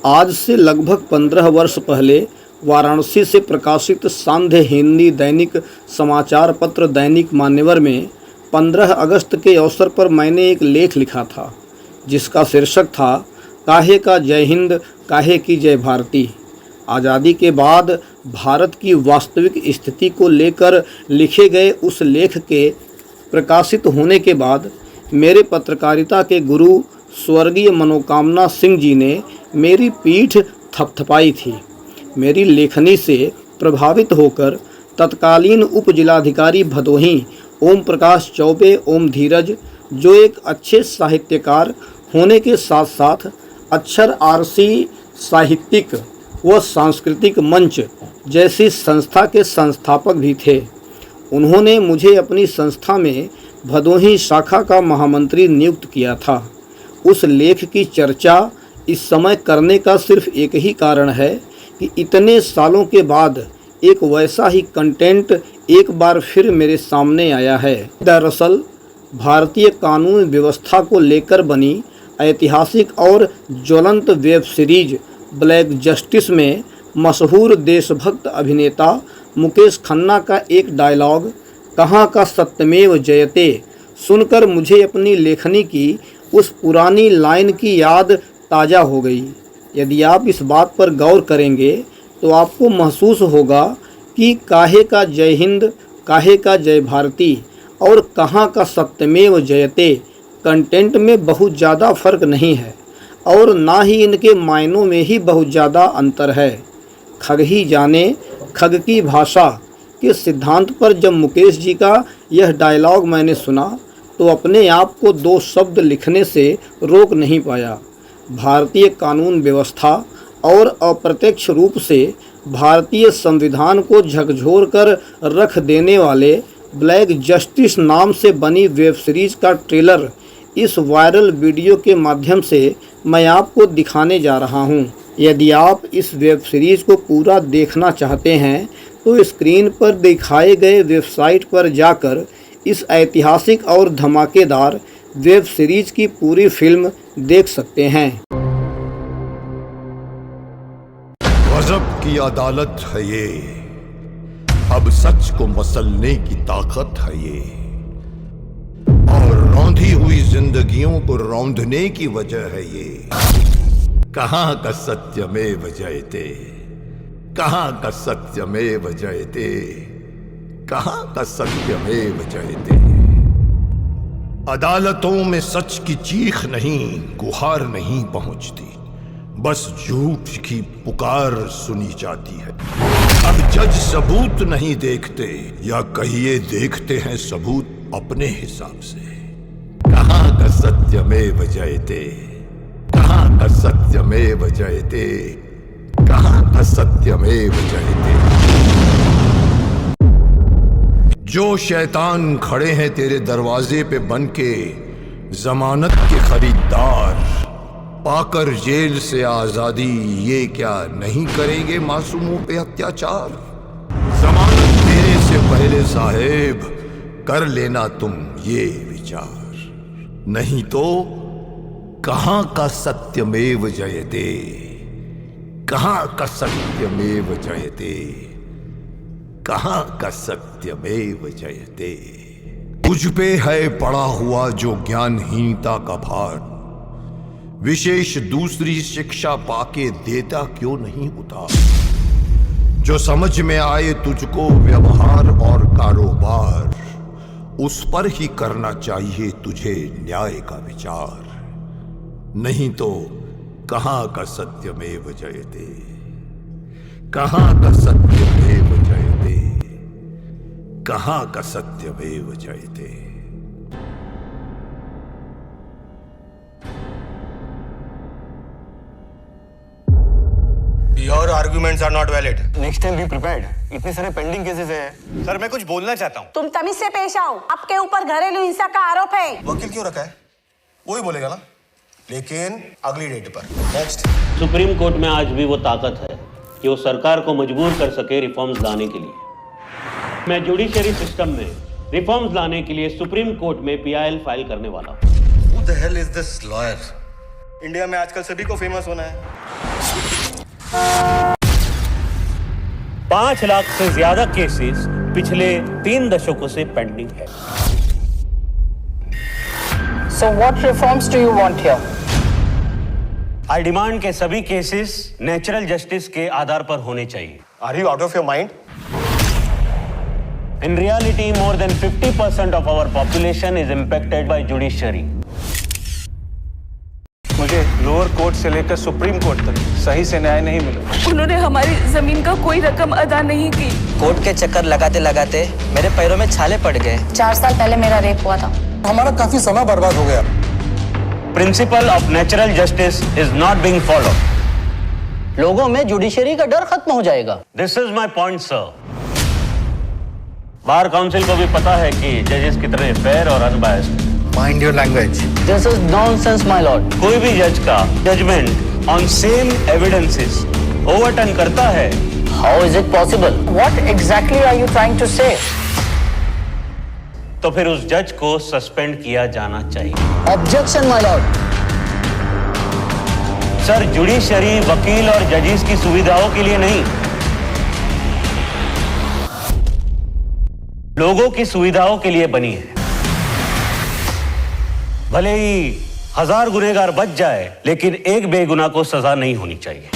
आज से लगभग 15 वर्ष पहले वाराणसी से प्रकाशित सांध्य हिंदी दैनिक समाचार पत्र दैनिक मान्यवर में 15 अगस्त के अवसर पर मैंने एक लेख लिखा था, जिसका शीर्षक था काहे का जय हिंद, काहे की जय भारती। आज़ादी के बाद भारत की वास्तविक स्थिति को लेकर लिखे गए उस लेख के प्रकाशित होने के बाद मेरे पत्रकारिता के गुरु स्वर्गीय मनोकामना सिंह जी ने मेरी पीठ थपथपाई थी। मेरी लेखनी से प्रभावित होकर तत्कालीन उप जिलाधिकारी भदोही ओम प्रकाश चौबे ओम धीरज, जो एक अच्छे साहित्यकार होने के साथ साथ अक्षर आरसी साहित्यिक व सांस्कृतिक मंच जैसी संस्था के संस्थापक भी थे, उन्होंने मुझे अपनी संस्था में भदोही शाखा का महामंत्री नियुक्त किया था। उस लेख की चर्चा इस समय करने का सिर्फ एक ही कारण है कि इतने सालों के बाद एक वैसा ही कंटेंट एक बार फिर मेरे सामने आया है। दरअसल भारतीय कानून व्यवस्था को लेकर बनी ऐतिहासिक और ज्वलंत वेब सीरीज ब्लैक जस्टिस में मशहूर देशभक्त अभिनेता मुकेश खन्ना का एक डायलॉग कहाँ का सत्यमेव जयते सुनकर मुझे अपनी लेखनी की उस पुरानी लाइन की याद ताज़ा हो गई। यदि आप इस बात पर गौर करेंगे तो आपको महसूस होगा कि काहे का जय हिंद, काहे का जय भारती और कहाँ का सत्यमेव जयते कंटेंट में बहुत ज़्यादा फर्क नहीं है और ना ही इनके मायनों में ही बहुत ज़्यादा अंतर है। खग ही जाने खग की भाषा के सिद्धांत पर जब मुकेश जी का यह डायलॉग मैंने सुना तो अपने आप को दो शब्द लिखने से रोक नहीं पाया। भारतीय कानून व्यवस्था और अप्रत्यक्ष रूप से भारतीय संविधान को झकझोर कर रख देने वाले ब्लैक जस्टिस नाम से बनी वेब सीरीज का ट्रेलर इस वायरल वीडियो के माध्यम से मैं आपको दिखाने जा रहा हूं। यदि आप इस वेब सीरीज को पूरा देखना चाहते हैं तो स्क्रीन पर दिखाए गए वेबसाइट पर जाकर इस ऐतिहासिक और धमाकेदार वेब सीरीज की पूरी फिल्म देख सकते हैं। गजब की अदालत है ये, अब सच को मसलने की ताकत है ये, और रौंधी हुई जिंदगियों को रौंदने की वजह है ये। कहाँ का सत्यमेव जयते, कहाँ का सत्यमेव जयते, कहाँ का सत्यमेव जयते। अदालतों में सच की चीख नहीं, गुहार नहीं पहुंचती, बस झूठ की पुकार सुनी जाती है। अब जज सबूत नहीं देखते, या कहिए देखते हैं सबूत अपने हिसाब से। कहाँ का सत्यमेव जयते, कहाँ का सत्यमेव जयते, कहाँ का सत्यमेव जयते। जो शैतान खड़े हैं तेरे दरवाजे पे बनके जमानत के खरीदार, पाकर जेल से आजादी, ये क्या नहीं करेंगे मासूमों पे अत्याचार। जमानत देने से पहले साहेब कर लेना तुम ये विचार, नहीं तो कहाँ का सत्यमेव जयते, कहाँ का सत्यमेव जयते, कहाँ का सत्यमेव जयते। तुझ पे है पड़ा हुआ जो ज्ञानहीनता का भार, विशेष दूसरी शिक्षा पाके देता क्यों नहीं उतार। जो समझ में आए तुझको व्यवहार और कारोबार, उस पर ही करना चाहिए तुझे न्याय का विचार, नहीं तो कहाँ का सत्यमेव जयते, कहाँ का सत्यमेव जयते, कहाँ का सत्यमेव जयते। Your arguments are not valid. Next time be prepared. इतने सारे पेंडिंग केसेस हैं। सर मैं कुछ बोलना चाहता हूँ। तुम तमीज से पेश आओ, आपके ऊपर घरेलू हिंसा का आरोप है। वकील क्यों रखा है? वही बोलेगा ना, लेकिन अगली डेट पर। नेक्स्ट। सुप्रीम कोर्ट में आज भी वो ताकत है कि वो सरकार को मजबूर कर सके रिफॉर्म्स लाने के लिए। मैं जुडिशरी सिस्टम में रिफॉर्म्स लाने के लिए सुप्रीम कोर्ट में PIL फाइल करने वाला हूँ। Who the hell is this lawyer? India में आजकल सभी को फेमस होना है। 5 लाख से ज्यादा केसेस पिछले 3 दशकों से पेंडिंग है। So what reforms do you want here? I demand के सभी केसेस नेचुरल जस्टिस के आधार पर होने चाहिए। Are you out of your mind? In reality, more than 50% of our population is impacted by judiciary. मुझे लोअर कोर्ट से लेकर supreme court तक सही से न्याय नहीं मिला। उन्होंने हमारी जमीन का कोई रकम अदा नहीं की। कोर्ट के चक्कर लगाते लगाते मेरे पैरों में छाले पड़ गए। 4 साल पहले मेरा रेप हुआ था। हमारा काफी समय बर्बाद हो गया। Principle of natural justice is not being followed. लोगों में जुडिशरी का डर खत्म हो जाएगा। This is my point, sir. Bar council को भी पता है कि जजेस कितने फेयर और unbiased. Mind your language. This is nonsense, my lord. कोई भी जज का judgement on same evidences overturn करता है। How is it possible? What exactly are you trying to say? तो फिर उस जज को सस्पेंड किया जाना चाहिए। Objection, my lord. Sir, judiciary वकील और जजेस की सुविधाओं के लिए नहीं, लोगों की सुविधाओं के लिए बनी है। भले ही 1000 गुनहगार बच जाए, लेकिन एक बेगुनाह को सजा नहीं होनी चाहिए।